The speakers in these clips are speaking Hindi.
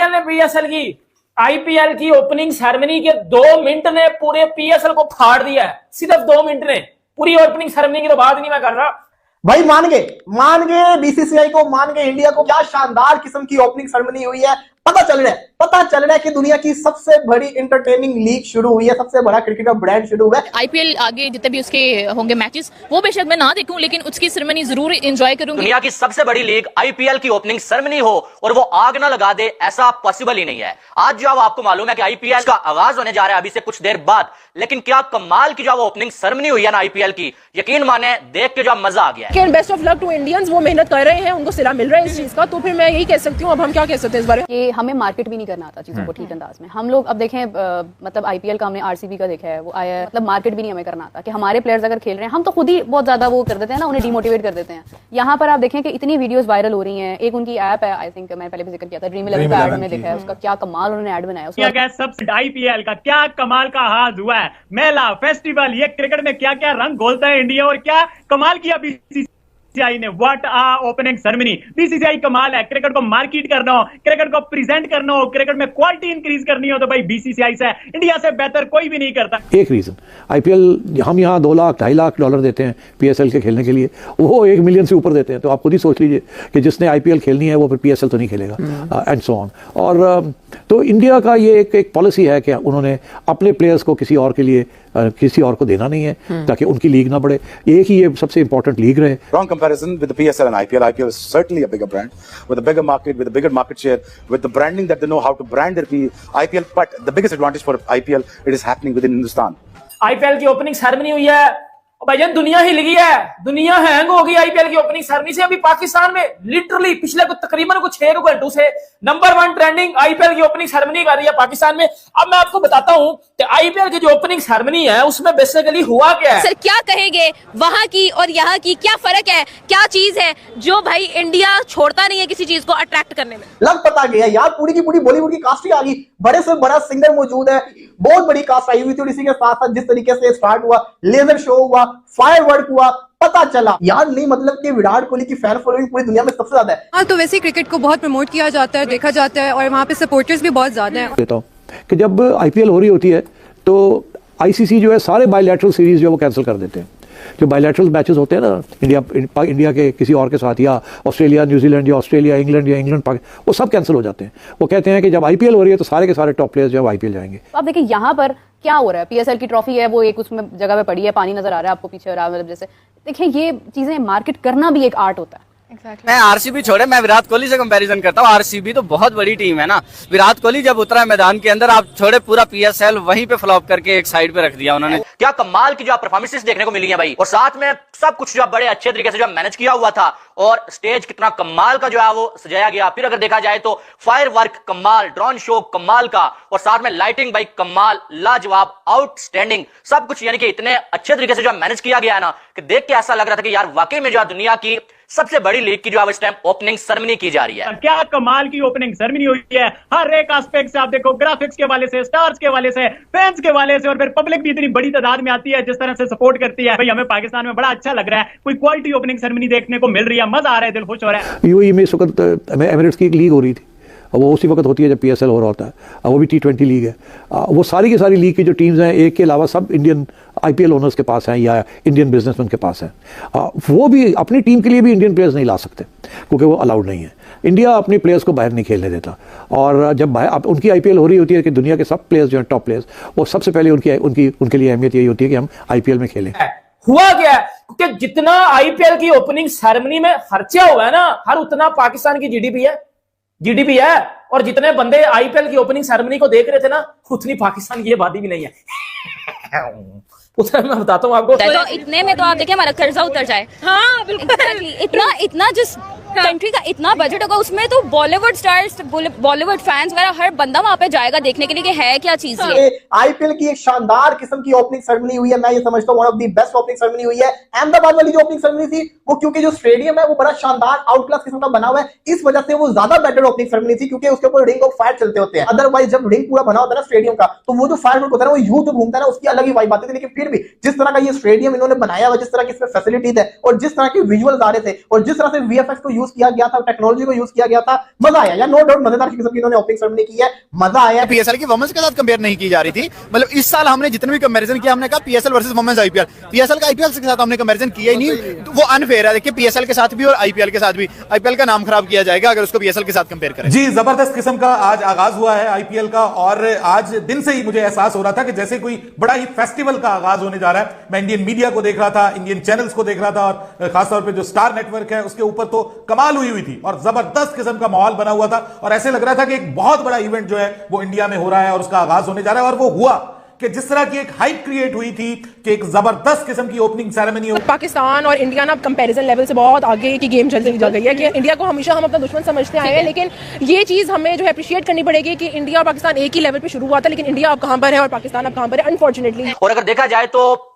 आईपीएल ने पीएसएल की आईपीएल की ओपनिंग सेरेमनी के 2 मिनट ने पूरे पीएसएल को फाड़ दिया है। सिर्फ 2 मिनट ने, पूरी ओपनिंग सेरेमनी की तो बात नहीं मैं कर रहा भाई। मान गए बीसीसीआई को, मान गए इंडिया को। क्या शानदार किस्म की ओपनिंग सेरेमनी हुई है। पता चल रहा है कि दुनिया की सबसे बड़ी एंटरटेनिंग लीग शुरू हुई है, सबसे बड़ा क्रिकेट का ब्रांड शुरू हुआ है। आईपीएल आगे जितने भी उसके होंगे मैचेस, वो बेशक मैं ना देखूं, लेकिन उसकी सेरेमनी जरूर एंजॉय करूंगी। दुनिया की सबसे बड़ी लीग आईपीएल की ओपनिंग सेरेमनी हो और वो आग ना लगा दे, ऐसा पॉसिबल ही नहीं है। आज जो आपको मालूम है कि आईपीएल का आगाज होने जा रहा है अभी से कुछ देर बाद, लेकिन क्या कमाल की जो ओपनिंग सेरेमनी हुई है ना आईपीएल की, यकीन माने देख के जो मजा आ गया है। Best of luck to Indians, वो मेहनत कर रहे हैं, उनको सिला मिल रहा है इस चीज का, तो फिर मैं यही कह सकती हूँ। अब हम क्या कह सकते हैं इस बारे में? हमें मार्केट भी नहीं करना आता चीजों को ठीक अंदाज में। हम लोग अब देखें, मतलब आईपीएल का हमने आरसीबी का देखा है, वो आया है, मतलब मार्केट भी नहीं हमें करना आता कि हमारे प्लेयर्स अगर खेल रहे हैं, हम तो खुद ही बहुत ज्यादा वो कर देते हैं ना, उन्हें डिमोटिवेट कर देते हैं। यहाँ पर आप देखें कि इतनी वीडियोस वायरल हो रही हैं। एक उनकी ऐप है, आई थिंक मैंने पहले भी जिक्र किया था, ड्रीम 11 का ऐड में देखा है, उसका क्या कमाल उन्होंने ऐड बनाया। उसका आईपीएल का क्या कमाल का हाथ हुआ है, मेला फेस्टिवल, ये क्रिकेट में क्या क्या रंग घोलता है इंडिया, और क्या कमाल किया बीसीसीआई ने। What a opening ceremony. BCCI कमाल है। क्रिकेट को मार्केट करना हो, क्रिकेट को प्रेजेंट करना हो, क्रिकेट में क्वालिटी इंक्रीज करनी हो, तो भाई बीसीसीआई से इंडिया से बेहतर कोई भी नहीं करता। एक रीजन आईपीएल, हम यहाँ 2 लाख 2.5 लाख डॉलर देते हैं पीएसएल के खेलने के लिए, वो 1 मिलियन से ऊपर देते हैं। तो आप खुद ही सोच लीजिए कि जिसने आईपीएल खेलनी है वो फिर पीएसएल तो नहीं खेलेगा, एंड सो ऑन। और तो इंडिया का ये एक पॉलिसी है कि उन्होंने अपने प्लेयर्स को किसी और के लिए किसी और को देना नहीं है, ताकि उनकी लीग ना बढ़े। एक ही ये सबसे इंपॉर्टेंट लीग रहे। Wrong comparison with the PSL and IPL. IPL is certainly a bigger brand with a bigger market, with a bigger market share, with the branding that they know how to brand their IPL. But the biggest advantage for IPL, it is happening within Hindustan. IPL की ओपनिंग सेरेमनी हुई है, भाईजान दुनिया हिल गई है, दुनिया हैंग हो गई आईपीएल की ओपनिंग सेरेमनी से। अभी पाकिस्तान में लिटरली पिछले तकरीबन 6 घंटों से नंबर 1 ट्रेंडिंग आईपीएल की ओपनिंग सेरेमनी कर रही है पाकिस्तान में। अब मैं आपको बताता हूं कि आईपीएल की जो ओपनिंग सेरेमनी है उसमें बेसिकली हुआ क्या है। सर क्या कहेंगे, वहां की और यहाँ की क्या फर्क है, क्या चीज है जो भाई इंडिया छोड़ता नहीं है किसी चीज को अट्रैक्ट करने में? लग पता गया यार, पूरी की पूरी बॉलीवुड की कास्ट ही आ गई। बड़े से बड़ा सिंगर मौजूद है, बहुत बड़ी कास्ट आई हुई थी। और इसी के साथ साथ जिस तरीके से स्टार्ट हुआ, लेजर शो हुआ, फायरवर्क हुआ, पता चला यार नहीं मतलब कि विराट कोहली की फैन फॉलोइंग पूरी दुनिया में सबसे ज्यादा है। हाँ, तो वैसे क्रिकेट को बहुत प्रमोट किया जाता है, देखा जाता है, और वहाँ पे सपोर्टर्स भी बहुत ज्यादा हैं। देता हूं कि जब आईपीएल हो रही होती है तो आईसीसी जो है सारे बायलैटरल सीरीज जो है वो कैंसिल कर देते हैं। जो बायलैटरल मैचेस होते हैं ना इंडिया के किसी और के साथ, या ऑस्ट्रेलिया न्यूजीलैंड, या ऑस्ट्रेलिया इंग्लैंड, या इंग्लैंड पाकिस्तान, वो सब कैंसिल हो जाते हैं। वो कहते हैं कि जब आईपीएल हो रही है तो सारे के सारे टॉप प्लेयर्स जो है आईपीएल जाएंगे। अब देखिए यहाँ पर क्या हो रहा है, पीएसएल की ट्रॉफी है, वो एक उसमें जगह पे पड़ी है, पानी नजर आ रहा है आपको पीछे, मतलब जैसे देखिए ये चीजें मार्केट करना भी एक आर्ट होता है। मैं आरसीबी छोड़े, मैं विराट कोहली से कंपैरिजन करता हूँ। आरसीबी तो बहुत बड़ी टीम है ना। विराट कोहली जब उतरा मैदान के अंदर, आप छोड़े पूरा पीएसएल वहीं पे फ्लॉप करके एक साइड पे रख दिया उन्होंने। क्या कमाल की जो परफॉर्मेंसेस देखने को मिली है भाई, और साथ में सब कुछ जो बड़े अच्छे तरीके से जो मैनेज किया हुआ था, और स्टेज कितना कमाल का जो है वो सजाया गया। फिर अगर देखा जाए तो फायर वर्क कमाल, ड्रोन शो कमाल का, और साथ में लाइटिंग भाई कमाल, लाजवाब, आउटस्टैंडिंग, सब कुछ यानी कि इतने अच्छे तरीके से जो मैनेज किया गया है ना कि देख के ऐसा लग रहा था कि यार वाकई में जो दुनिया की सबसे बड़ी लीग की जो इस टाइम ओपनिंग सेरेमनी की जा रही है। क्या कमाल की ओपनिंग सेरेमनी हुई है। हर एक एस्पेक्ट से आप देखो, ग्राफिक्स के वाले से, स्टार्स के वाले से, फैंस के वाले से, और फिर पब्लिक भी इतनी बड़ी तादाद में आती है जिस तरह से सपोर्ट करती है। भाई हमें पाकिस्तान में बड़ा अच्छा लग रहा है, कोई क्वालिटी ओपनिंग सेरेमनी देखने को मिल रही है, मजा आ रहा है, दिल खुश हो रहा है। यूएई में इस वक्त एमिरेट्स की एक लीग हो रही थी, वो उसी वक्त होती है जब पीएसएल हो रहा होता है, वो भी T20 लीग है। वो सारी की सारी लीग की जो टीम्स हैं, एक के अलावा सब इंडियन आईपीएल ओनर्स के पास हैं या इंडियन बिजनेसमैन के पास हैं। वो भी अपनी टीम के लिए भी इंडियन प्लेयर्स नहीं ला सकते क्योंकि वो अलाउड नहीं है। इंडिया अपने प्लेयर्स को बाहर नहीं खेलने देता, और जब उनकी आईपीएल हो रही होती है कि दुनिया के सब प्लेयर्स जो हैं टॉप प्लेयर्स, वो सबसे पहले उनके लिए अहमियत यही होती है कि हम आईपीएल में खेलें। हुआ क्या है, क्योंकि जितना आईपीएल की ओपनिंग सेरेमनी में खर्चा हुआ है ना, हर उतना पाकिस्तान की जीडीपी है, और जितने बंदे आईपीएल की ओपनिंग सेरेमनी को देख रहे थे ना, उतनी पाकिस्तान की आबादी भी नहीं है। उतना मैं बताता हूँ आपको। तो इतने में तो आप देखिए हमारा कर्जा उतर जाए। हाँ बिल्कुल। इतना जिस कंट्री का इतना बजट होगा, उसमें तो बॉलीवुड स्टार्स, बॉलीवुड फैंस वगैरह हर बंदा वहाँ पे जाएगा देखने के लिए कि है क्या चीज ये। आईपीएल की एक शानदार किस्म की ओपनिंग सेरेमनी हुई है। मैं ये समझता हूँ one of the best opening ceremony हुई है। अहमदाबाद वाली जो ओपनिंग सेरेमनी थी वो, क्योंकि जो स्टेडियम है वो बड़ा शानदार आउट क्लास किस्म का बना हुआ है, इस वजह से वो ज्यादा बेटर ओपनिंग सेरेमनी थी, क्योंकि उसके ऊपर रिंग ऑफ फायर चलते होते हैं। अदरवाइज जब रिंग पूरा बना होता है ना स्टेडियम का, तो वो जो फायर होता है ना, वो यूं तो घूमता है ना, उसकी अलग ही वाइब आती थी। लेकिन फिर भी जिस तरह का ये स्टेडियम इन्होंने बनाया हुआ, जिस तरह की इसमें फैसिलिटीज है, और जिस तरह के विजुअल्स आ रहे थे, और जिस तरह से वीएफएक्स को यूज किया गया था, टेक्नोलॉजी को यूज किया गया था, मजा आया यार, नो डाउट मजेदार किस्म की इन्होंने ओपनिंग सेरेमनी की है, मजा आया। पीएसएल की वुमेन्स के साथ कंपेयर नहीं की जा रही थी, मतलब इस साल हमने जितने भी कंपैरिजन किया हमने कहा PSL versus women's IPL, PSL का आईपीएल के साथ हमने कंपैरिजन किया ही नहीं, तो वो अनफेयर है। देखिए पीएसएल के साथ भी और आईपीएल के साथ भी, आईपीएल का नाम खराब किया जाएगा अगर उसको पीएसएल के साथ कंपेयर करें। जी, जबरदस्त किस्म का आज आगाज हुआ है आईपीएल का, और आज दिन से ही मुझे एहसास हो रहा था कि जैसे कोई बड़ा ही फेस्टिवल का आगाज होने जा रहा है। मैं इंडियन मीडिया को देख रहा था, इंडियन चैनल्स को देख रहा था, और खासतौर पे जो स्टार नेटवर्क है उसके ऊपर तो कमाल हुई थी और जबरदस्त किस्म का माहौल बना हुआ था, और ऐसे लग रहा था कि एक बहुत बड़ा इवेंट जो है वो इंडिया में हो रहा है और उसका आगाज होने जा रहा है। और वो हुआ कि जिस तरह की एक हाइप क्रिएट हुई थी कि एक जबरदस्त किस्म की ओपनिंग सेरेमनी हो। पाकिस्तान और इंडिया ना कंपैरिजन लेवल से बहुत आगे की गेम चल गई है कि इंडिया को हमेशा हम अपना दुश्मन समझते आए हैं, लेकिन ये चीज हमें जो है अप्रिशिएट करनी पड़ेगी कि इंडिया और पाकिस्तान एक ही लेवल पे शुरू हुआ था, लेकिन इंडिया अब कहां पर है और पाकिस्तान अब कहां पर है, अनफॉर्चुनेटली। और अगर देखा जाए तो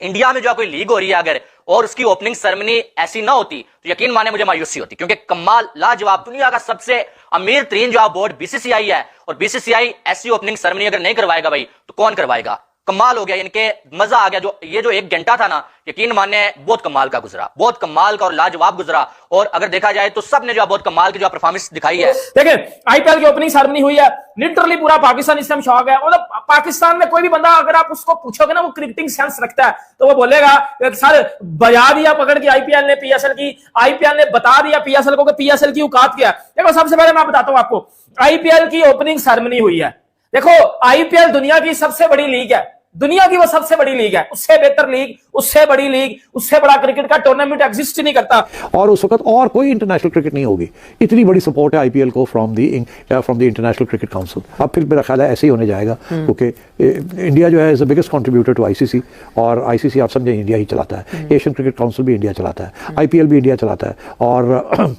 इंडिया में जो कोई लीग हो रही है अगर, और उसकी ओपनिंग सेरेमनी ऐसी ना होती तो यकीन माने मुझे मायूसी होती, क्योंकि कमाल लाजवाब दुनिया का सबसे अमीर तरीन जो बोर्ड बीसीसीआई है, और बीसीसीआई ऐसी ओपनिंग सेरेमनी अगर नहीं करवाएगा भाई तो कौन करवाएगा। कमाल हो गया, इनके मजा आ गया। जो ये जो 1 घंटा था ना, यकीन माने बहुत कमाल का गुजरा, बहुत कमाल का और लाजवाब गुजरा। और अगर देखा जाए तो सबने जो बहुत कमाल की जो परफॉर्मेंस दिखाई है। देखिए आईपीएल की ओपनिंग सेरेमनी हुई है, लिटरली पूरा पाकिस्तान इस टाइम शॉक है। मतलब पाकिस्तान में कोई भी बंदा अगर आप उसको पूछोगे ना वो क्रिकेटिंग सेंस रखता है तो वो बोलेगा सर बजा दिया पकड़ के आईपीएल ने पीएसएल की, आईपीएल ने बता दिया पीएसएल को कि पीएसएल की औकात क्या है। देखो सबसे पहले मैं बताता हूं आपको, आईपीएल की ओपनिंग सेरेमनी हुई है। देखो आईपीएल दुनिया की सबसे बड़ी लीग है, दुनिया की वो सबसे बड़ी लीग है, उससे बेहतर लीग, उससे बड़ी लीग, उससे बड़ा क्रिकेट का टूर्नामेंट एग्जिस्ट ही नहीं करता। और उस वक्त और कोई इंटरनेशनल क्रिकेट नहीं होगी, इतनी बड़ी सपोर्ट है आईपीएल को from the international cricket council. अब फिर मेरा ख्याल है ऐसे ही होने जाएगा, क्योंकि इंडिया जो है is the biggest contributor to ICC, और आईसीसी आप समझे इंडिया ही चलाता है, एशियन क्रिकेट काउंसिल भी इंडिया चलाता है, आईपीएल भी इंडिया चलाता है। और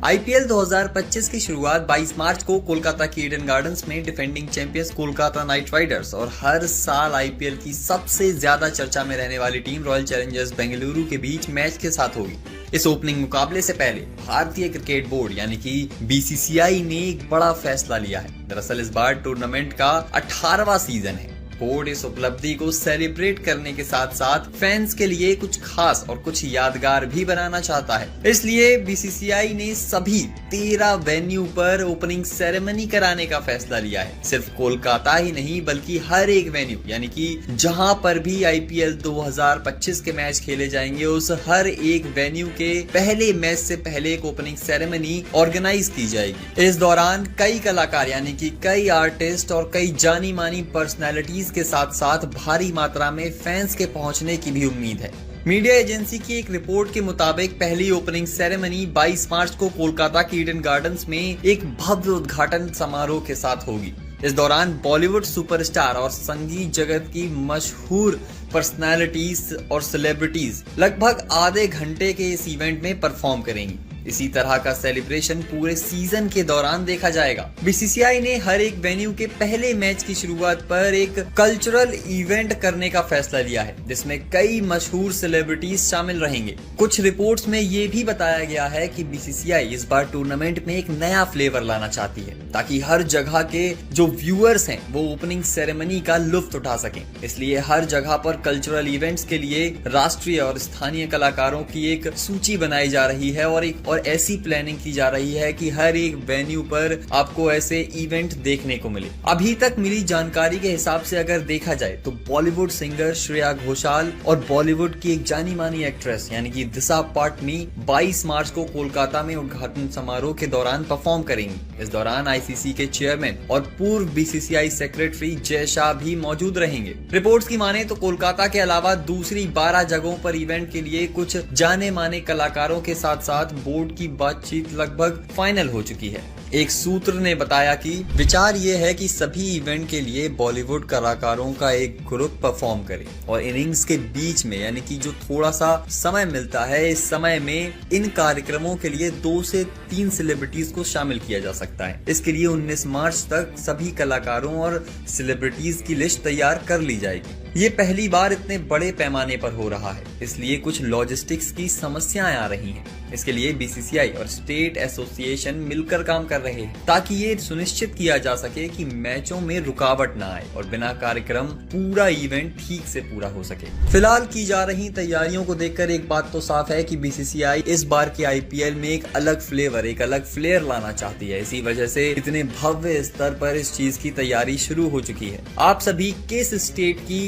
आईपीएल 2025 की शुरुआत 22 मार्च को कोलकाता की ईडन गार्डन्स में defending champions Kolkata night Riders और हर साल आईपीएल की सबसे ज्यादा चर्चा में रहने वाली टीम रॉयल चैलेंजर्स बेंगलुरु के बीच मैच के साथ होगी। इस ओपनिंग मुकाबले से पहले भारतीय क्रिकेट बोर्ड यानी कि बीसीसीआई ने एक बड़ा फैसला लिया है। दरअसल इस बार टूर्नामेंट का 18वां सीजन है। बोर्ड इस उपलब्धि को सेलिब्रेट करने के साथ साथ फैंस के लिए कुछ खास और कुछ यादगार भी बनाना चाहता है। इसलिए बीसीसीआई ने सभी 13 वेन्यू पर ओपनिंग सेरेमनी कराने का फैसला लिया है। सिर्फ कोलकाता ही नहीं बल्कि हर एक वेन्यू यानी कि जहां पर भी आईपीएल 2025 के मैच खेले जाएंगे उस हर एक वेन्यू के पहले मैच से पहले एक ओपनिंग सेरेमनी ऑर्गेनाइज की जाएगी। इस दौरान कई कलाकार यानी कि कई आर्टिस्ट और कई जानी मानी पर्सनैलिटीज के साथ साथ भारी मात्रा में फैंस के पहुंचने की भी उम्मीद है। मीडिया एजेंसी की एक रिपोर्ट के मुताबिक पहली ओपनिंग सेरेमनी 22 मार्च को कोलकाता की ईडन गार्डन्स में एक भव्य उद्घाटन समारोह के साथ होगी। इस दौरान बॉलीवुड सुपरस्टार और संगीत जगत की मशहूर पर्सनालिटीज और सेलिब्रिटीज लगभग आधे घंटे के इस इवेंट में परफॉर्म करेंगी। इसी तरह का सेलिब्रेशन पूरे सीजन के दौरान देखा जाएगा। बीसीसीआई ने हर एक वेन्यू के पहले मैच की शुरुआत पर एक कल्चरल इवेंट करने का फैसला लिया है जिसमें कई मशहूर सेलिब्रिटीज शामिल रहेंगे। कुछ रिपोर्ट्स में ये भी बताया गया है कि बीसीसीआई इस बार टूर्नामेंट में एक नया फ्लेवर लाना चाहती है ताकि हर जगह के जो व्यूअर्स हैं वो ओपनिंग सेरेमनी का लुत्फ उठा सकें। इसलिए हर जगह पर कल्चरल इवेंट्स के लिए राष्ट्रीय और स्थानीय कलाकारों की एक सूची बनाई जा रही है और ऐसी प्लानिंग की जा रही है कि हर एक वेन्यू पर आपको ऐसे इवेंट देखने को मिले। अभी तक मिली जानकारी के हिसाब से अगर देखा जाए तो बॉलीवुड सिंगर श्रेया घोषाल और बॉलीवुड की एक जानी मानी एक्ट्रेस यानी कि दिशा पाटनी 22 मार्च को कोलकाता में उद्घाटन समारोह के दौरान परफॉर्म करेंगी। इस दौरान आईसीसी के चेयरमैन और पूर्व बीसीसीआई सेक्रेटरी जय शाह भी मौजूद रहेंगे। रिपोर्ट्स की माने तो कोलकाता के अलावा दूसरी 12 जगहों पर इवेंट के लिए कुछ जाने माने कलाकारों के साथ साथ बोर्ड की बातचीत लगभग फाइनल हो चुकी है। एक सूत्र ने बताया कि विचार ये है कि सभी इवेंट के लिए बॉलीवुड कलाकारों का एक ग्रुप परफॉर्म करे और इनिंग्स के बीच में यानी कि जो थोड़ा सा समय मिलता है इस समय में इन कार्यक्रमों के लिए 2 से 3 सेलिब्रिटीज को शामिल किया जा सकता है। इसके लिए 19 मार्च तक सभी कलाकारों और सेलिब्रिटीज की लिस्ट तैयार कर ली जाएगी। ये पहली बार इतने बड़े पैमाने पर हो रहा है, इसलिए कुछ लॉजिस्टिक्स की समस्याएं आ रही हैं। इसके लिए बीसीसीआई और स्टेट एसोसिएशन मिलकर काम कर रहे हैं ताकि ये सुनिश्चित किया जा सके कि मैचों में रुकावट ना आए और बिना कार्यक्रम पूरा इवेंट ठीक से पूरा हो सके। फिलहाल की जा रही तैयारियों को देखकर एक बात तो साफ है कि बीसीसीआई इस बार के आईपीएल में एक अलग फ्लेवर, एक अलग फ्लेयर लाना चाहती है। इसी वजह से इतने भव्य स्तर पर इस चीज की तैयारी शुरू हो चुकी है। आप सभी किस स्टेट की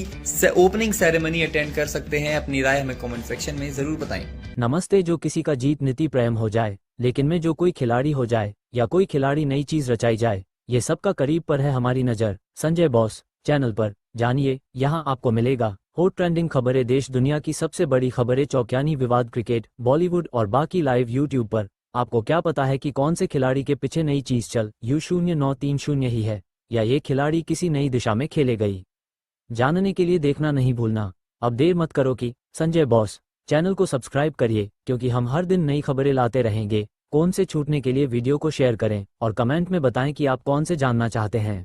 ओपनिंग सेरेमनी अटेंड कर सकते हैं? अपनी राय हमें कमेंट सेक्शन में जरूर बताएं। नमस्ते। जो किसी का जीत नीति प्रेम हो जाए, लेकिन में जो कोई खिलाड़ी हो जाए या कोई खिलाड़ी नई चीज रचाई जाए, ये सबका करीब पर है हमारी नजर संजय बॉस चैनल पर। जानिए, यहाँ आपको मिलेगा हॉट ट्रेंडिंग खबरें, देश दुनिया की सबसे बड़ी खबरें, चौकियानी विवाद, क्रिकेट, बॉलीवुड और बाकी लाइव यूट्यूब पर। आपको क्या पता है कि कौन से खिलाड़ी के पीछे नई चीज चल U0930 ही है, या ये खिलाड़ी किसी नई दिशा में खेले गई? जानने के लिए देखना नहीं भूलना। अब देर मत करो कि संजय बॉस चैनल को सब्सक्राइब करिए, क्योंकि हम हर दिन नई खबरें लाते रहेंगे। कौन से छूटने के लिए वीडियो को शेयर करें और कमेंट में बताएं कि आप कौन से जानना चाहते हैं।